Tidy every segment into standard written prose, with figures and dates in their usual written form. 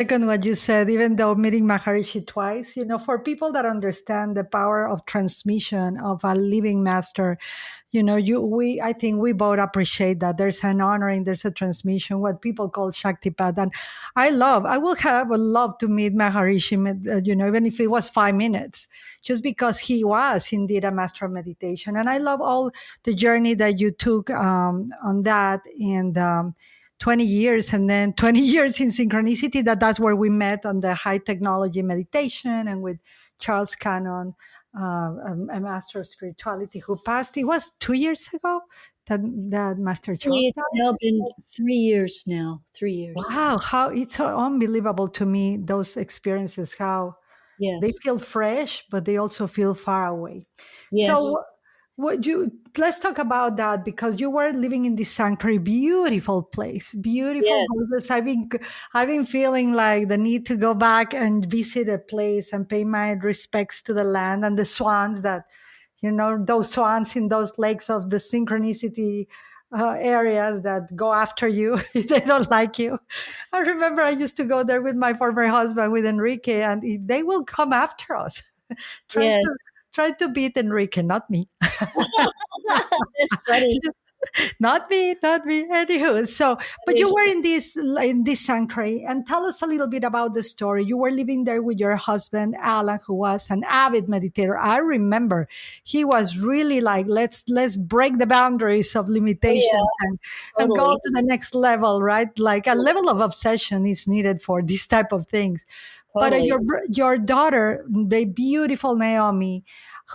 second what you said, even though meeting Maharishi twice, for people that understand the power of transmission of a living master, I think we both appreciate that there's an honoring, there's a transmission, what people call Shaktipat. And I will have a love to meet Maharishi, even if it was 5 minutes, just because he was indeed a master of meditation. And I love all the journey that you took on that. And, 20 years and then 20 years in synchronicity, that's where we met on the high technology meditation and with Charles Cannon, a master of spirituality who passed. It was 2 years ago that Master Charles It's died. now been 3 years now. 3 years. Wow, how it's so unbelievable to me, those experiences, how they Yes. feel fresh, but they also feel far away. Yes. So let's talk about that, because you were living in this sanctuary, beautiful place, beautiful Yes. houses. I've been feeling like the need to go back and visit a place and pay my respects to the land and the swans that, those swans in those lakes of the synchronicity areas that go after you if they don't like you. I remember I used to go there with my former husband, with Enrique, and they will come after us. try Yes. to try to beat Enrique, not me. That's funny. Not me. Anywho, so That but you is, were in this sanctuary, and tell us a little bit about the story. You were living there with your husband Alan, who was an avid meditator. I remember he was really like, let's break the boundaries of oh yeah, limitations and go totally. to the next level, right? Like a level of obsession is needed for this type of things. But Totally. your daughter, the beautiful Naomi,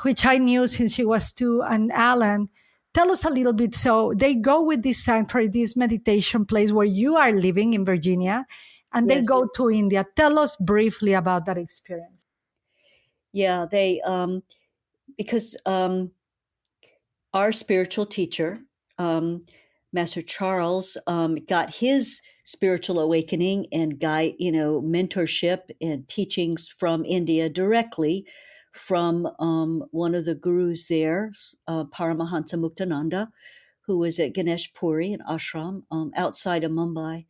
which I knew since she was two, and Alan, tell us a little bit. So they go with this sanctuary, this meditation place where you are living in Virginia, and they Yes. go to India. Tell us briefly about that experience. Yeah, they because our spiritual teacher, um, Master Charles, got his spiritual awakening and mentorship and teachings from India directly from one of the gurus there, Paramahansa Muktananda, who was at Ganesh Puri, an ashram outside of Mumbai,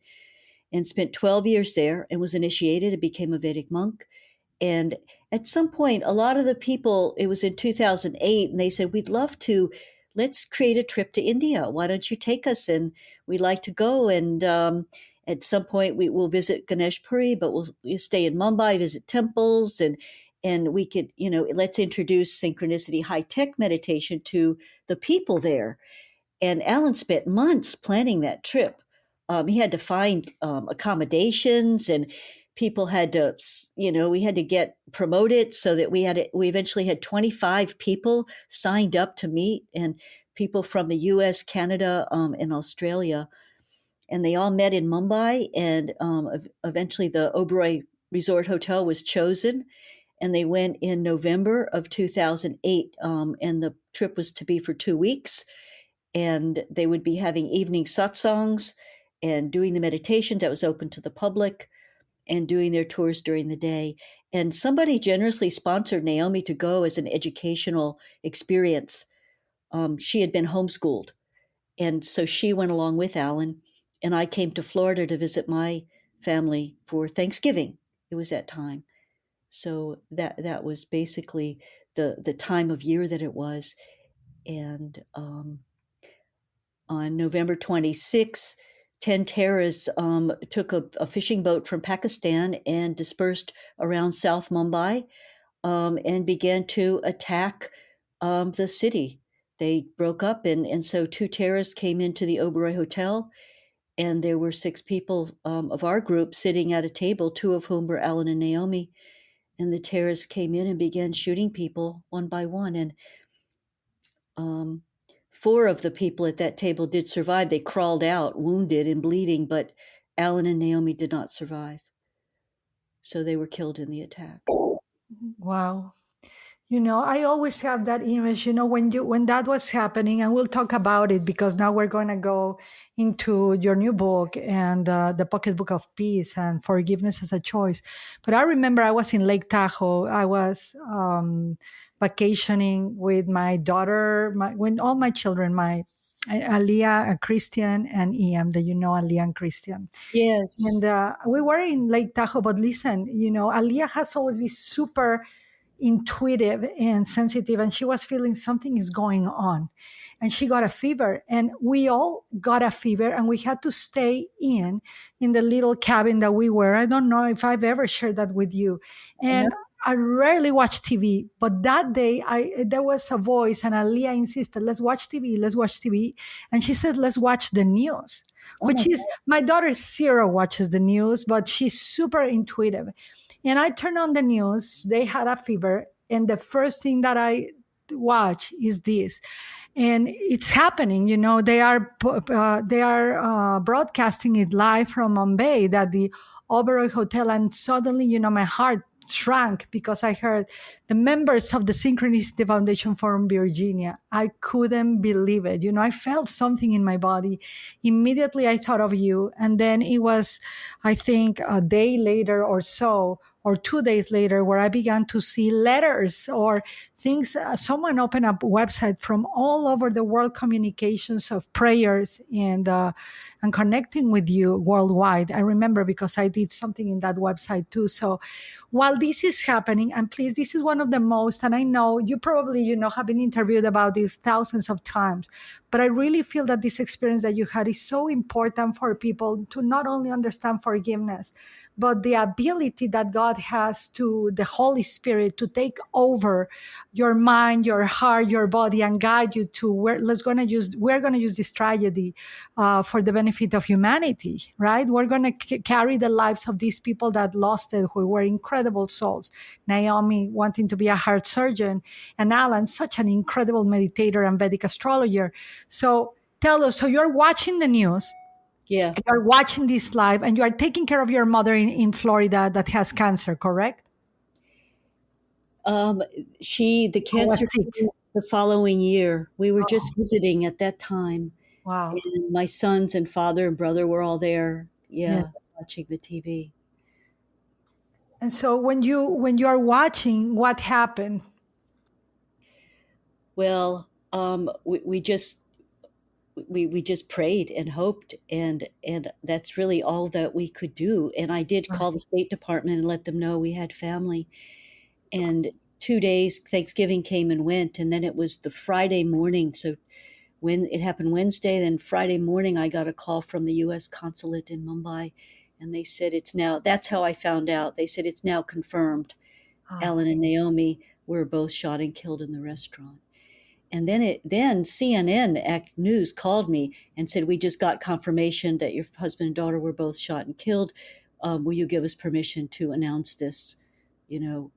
and spent 12 years there and was initiated and became a Vedic monk. And at some point, a lot of the people, it was in 2008, and they said, we'd love to, let's create a trip to India. Why don't you take us? And we'd like to go. And at some point, we will visit Ganesh Puri, but we'll stay in Mumbai, visit temples, and we could, let's introduce synchronicity high tech meditation to the people there. And Alan spent months planning that trip. He had to find accommodations, and people had to, we had to get promoted so that we eventually had 25 people signed up to meet, and people from the US, Canada, and Australia. And they all met in Mumbai, and eventually the Oberoi Resort Hotel was chosen. And they went in November of 2008, and the trip was to be for 2 weeks, and they would be having evening satsangs and doing the meditations that was open to the public and doing their tours during the day. And somebody generously sponsored Naomi to go as an educational experience. She had been homeschooled, and so she went along with Alan. And I came to Florida to visit my family for Thanksgiving. It was that time. So that was basically the time of year that it was. And on November 26th, 10 terrorists took a fishing boat from Pakistan and dispersed around South Mumbai, and began to attack the city. They broke up, and so two terrorists came into the Oberoi Hotel, and there were six people of our group sitting at a table, two of whom were Alan and Naomi. And the terrorists came in and began shooting people one by one. And um, four of the people at that table did survive. They crawled out, wounded and bleeding, but Alan and Naomi did not survive. So they were killed in the attacks. Wow. I always have that image, when that was happening, and we'll talk about it because now we're going to go into your new book and the Pocketbook of Peace and Forgiveness as a Choice. But I remember I was in Lake Tahoe. I was vacationing with my daughter, when all my children, my Aliyah, a Christian, and EM, that you know Aliyah and Christian. Yes. And we were in Lake Tahoe, but listen, Aliyah has always been super intuitive and sensitive, and she was feeling something is going on, and she got a fever, and we all got a fever, and we had to stay in the little cabin that we were. I don't know if I've ever shared that with you. No. And I rarely watch TV, but that day there was a voice, and Aliyah insisted, let's watch TV, let's watch TV. And she said, let's watch the news, Oh my which is, God. my daughter Zero watches the news, but she's super intuitive. And I turned on the news. They had a fever. And the first thing that I watch is this. And it's happening. They are broadcasting it live from Mumbai, that the Oberoi Hotel. And suddenly, my heart shrank because I heard the members of the Synchronicity Foundation from Virginia. I couldn't believe it. I felt something in my body. Immediately, I thought of you. And then it was, I think, a day later or so, or 2 days later, where I began to see letters or things. Someone opened up a website from all over the world, communications of prayers and connecting with you worldwide. I remember because I did something in that website too. So while this is happening, and please, this is one of the most, and I know you probably, have been interviewed about this thousands of times, but I really feel that this experience that you had is so important for people to not only understand forgiveness, but the ability that God has, to the Holy Spirit, to take over your mind, your heart, your body, and guide you to where we're going to use this tragedy for the benefit of humanity, right? We're going to carry the lives of these people that lost it, who were incredible souls. Naomi wanting to be a heart surgeon, and Alan, such an incredible meditator and Vedic astrologer. So tell us, so you're watching the news, Yeah. you're watching this live, and you are taking care of your mother in Florida that has cancer, correct? Um, the Who was cancer sick. came the following year. We were Oh, just visiting at that time, wow. and my sons and father and brother were all there. Yeah. Yeah, watching the TV. And so when you are watching, what happened? Well, we just prayed and hoped, and that's really all that we could do. And I did call the State Department and let them know we had family. And 2 days, Thanksgiving came and went, and then it was the Friday morning. So when it happened Wednesday, then Friday morning, I got a call from the U.S. consulate in Mumbai, and they said it's now. That's how I found out. They said it's now confirmed. Oh, Alan and Naomi were both shot and killed in the restaurant. And then CNN Act News called me and said, we just got confirmation that your husband and daughter were both shot and killed. Will you give us permission to announce this,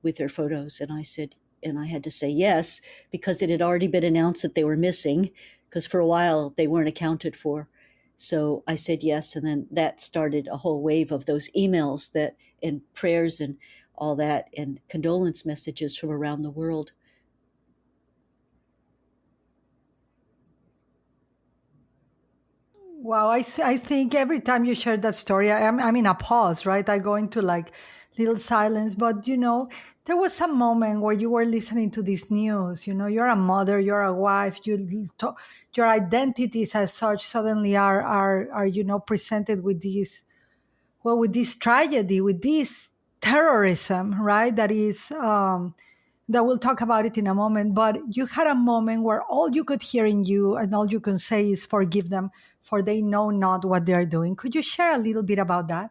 with their photos? And I said, and I had to say yes, because it had already been announced that they were missing, because for a while they weren't accounted for. So I said yes. And then that started a whole wave of those emails and prayers and all that, and condolence messages from around the world. wow. I think every time you share that story, I'm in a pause, right? I go into like little silence. But, there was a moment where you were listening to this news. You're a mother, you're a wife, your identities as such suddenly are presented with this, well, with this tragedy, with this terrorism, right? That we'll talk about it in a moment. But you had a moment where all you could hear in you and all you can say is forgive them, for they know not what they are doing. Could you share a little bit about that?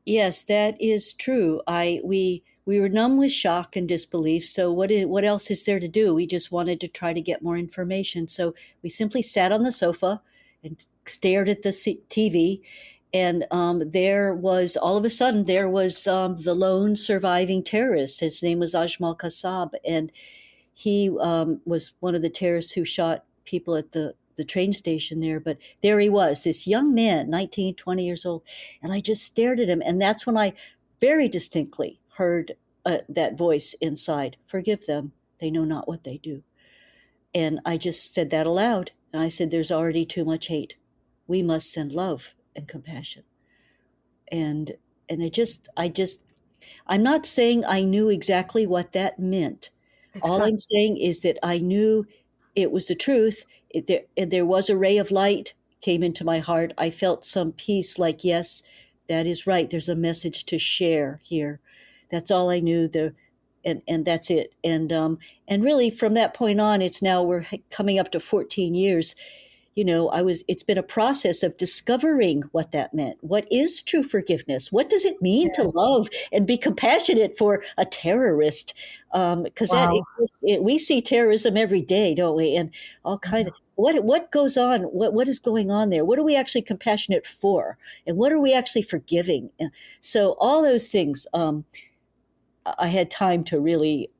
Yes, that is true. We were numb with shock and disbelief. So what else is there to do? We just wanted to try to get more information. So we simply sat on the sofa and stared at the TV. And there was all of a sudden there was the lone surviving terrorist. His name was Ajmal Kasab, and he was one of the terrorists who shot people at the train station there. But there he was, this young man, 19, 20 years old. And I just stared at him. And that's when I very distinctly heard that voice inside, forgive them. They know not what they do. And I just said that aloud. And I said, there's already too much hate. We must send love and compassion. And I'm not saying I knew exactly what that meant. All Exactly. I'm saying is that I knew it was the truth. There was a ray of light came into my heart. I felt some peace, like, yes, that is right. There's a message to share here. That's all I knew. And that's it. And really, from that point on, it's now we're coming up to 14 years. It's been a process of discovering what that meant. What is true forgiveness? What does it mean to love and be compassionate for a terrorist? Because Wow. we see terrorism every day, don't we? And all kind of what goes on? What is going on there? What are we actually compassionate for? And what are we actually forgiving? So all those things. I had time to really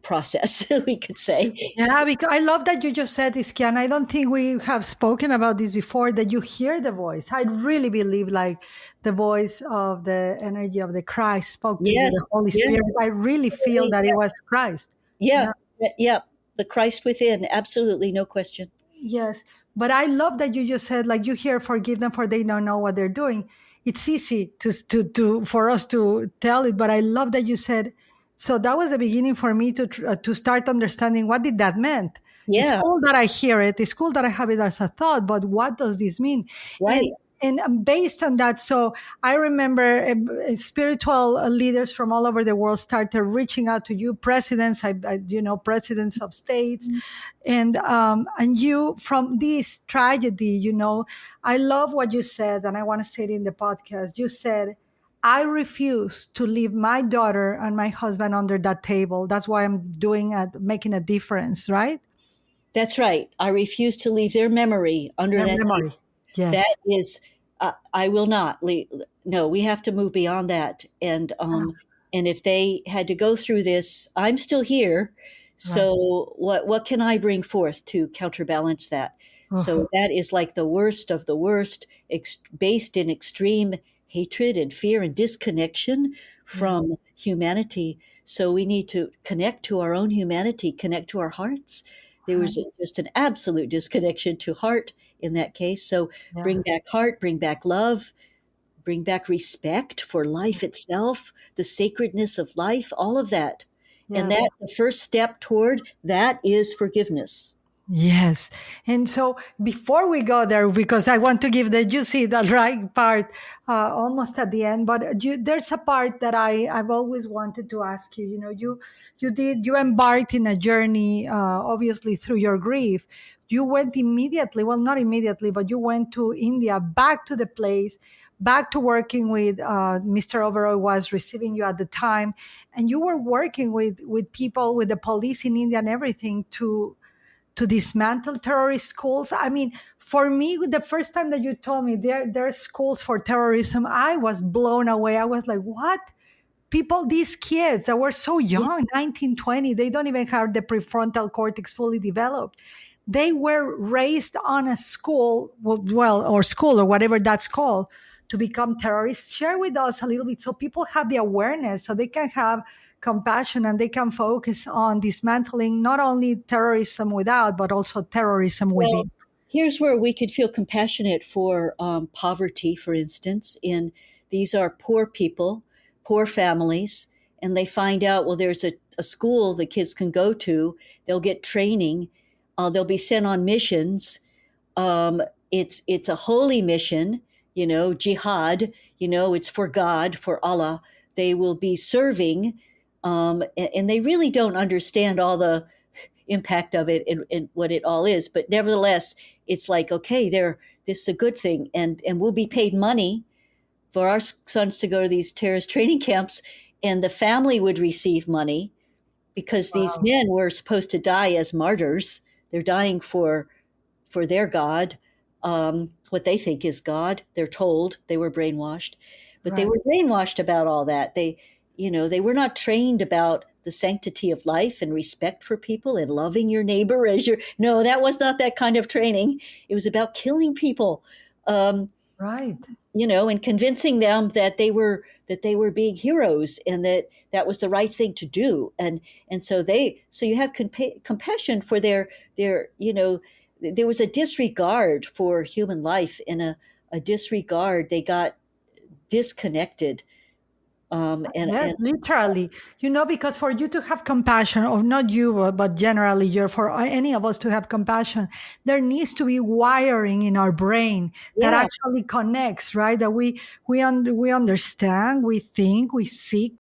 process, we could say. Yeah, because I love that you just said this, Kian. I don't think we have spoken about this before, that you hear the voice. I really believe like the voice of the energy of the Christ spoke to you, Yes, the Holy yeah, Spirit. I really feel that it was Christ. yeah, Yeah. yeah. The Christ within, absolutely, no question. Yes, but I love that you just said like you hear forgive them for they don't know what they're doing. It's easy to for us to tell it, but I love that you said. So that was the beginning for me to start understanding what did that meant. It's Yeah, cool that I hear it. It's cool that I have it as a thought, but what does this mean? And right. based on that, so I remember spiritual leaders from all over the world started reaching out to you, presidents, presidents of states, and you from this tragedy, I love what you said, and I want to say it in the podcast. You said, I refuse to leave my daughter and my husband under that table. That's why I'm making a difference, right? That's right. I refuse to leave their memory under Their that memory. table. That Yes. is, I will not leave. No, we have to move beyond that. And if they had to go through this, I'm still here. Right. So what can I bring forth to counterbalance that? Uh-huh. So that is like the worst of the worst, based in extreme hatred and fear and disconnection Yeah. from humanity. So we need to connect to our own humanity, connect to our hearts. There Right. was just an absolute disconnection to heart in that case. So Yeah. bring back heart, bring back love, bring back respect for life itself, the sacredness of life, all of that. And Yeah. that the first step toward that is forgiveness. Yes. And so before we go there, because I want to give the right part almost at the end, but there's a part that I've always wanted to ask you. You embarked in a journey, obviously through your grief. You went immediately, well, not immediately, but you went to India, back to the place, back to working with Mr. Overoy was receiving you at the time. And you were working with people, with the police in India and everything to dismantle terrorist schools. I mean, for me, the first time that you told me there are schools for terrorism, I was blown away. I was like, what? People, these kids that were so Yeah. young, 19, 20, they don't even have the prefrontal cortex fully developed. They were raised on a school, or school or whatever that's called, to become terrorists. Share with us a little bit so people have the awareness, so they can have compassion and they can focus on dismantling not only terrorism without, but also terrorism Well, within. here's where we could feel compassionate for poverty, for instance. In these are poor people, poor families, and they find out, well, there's a school the kids can go to. They'll get training. They'll be sent on missions. um, it's a holy mission, jihad, it's for God, for Allah. They will be serving, and they really don't understand all the impact of it and what it all is. But nevertheless, it's like, okay, this is a good thing, and we'll be paid money for our sons to go to these terrorist training camps, and the family would receive money because these Wow. men were supposed to die as martyrs. They're dying for their God, what they think is God. They're told they were brainwashed, but they Right. were brainwashed about all that. They were not trained about the sanctity of life and respect for people and loving your neighbor as your. No, that was not that kind of training. It was about killing people. Um, Right. and convincing them that they were being heroes and that was the right thing to do. And so you have compassion for their there was a disregard for human life and a disregard. They got disconnected Yes, And literally. Because for you to have compassion, or not you, but generally, you're for any of us to have compassion, there needs to be wiring in our brain that yeah, actually connects, right? That we understand, we think, we seek,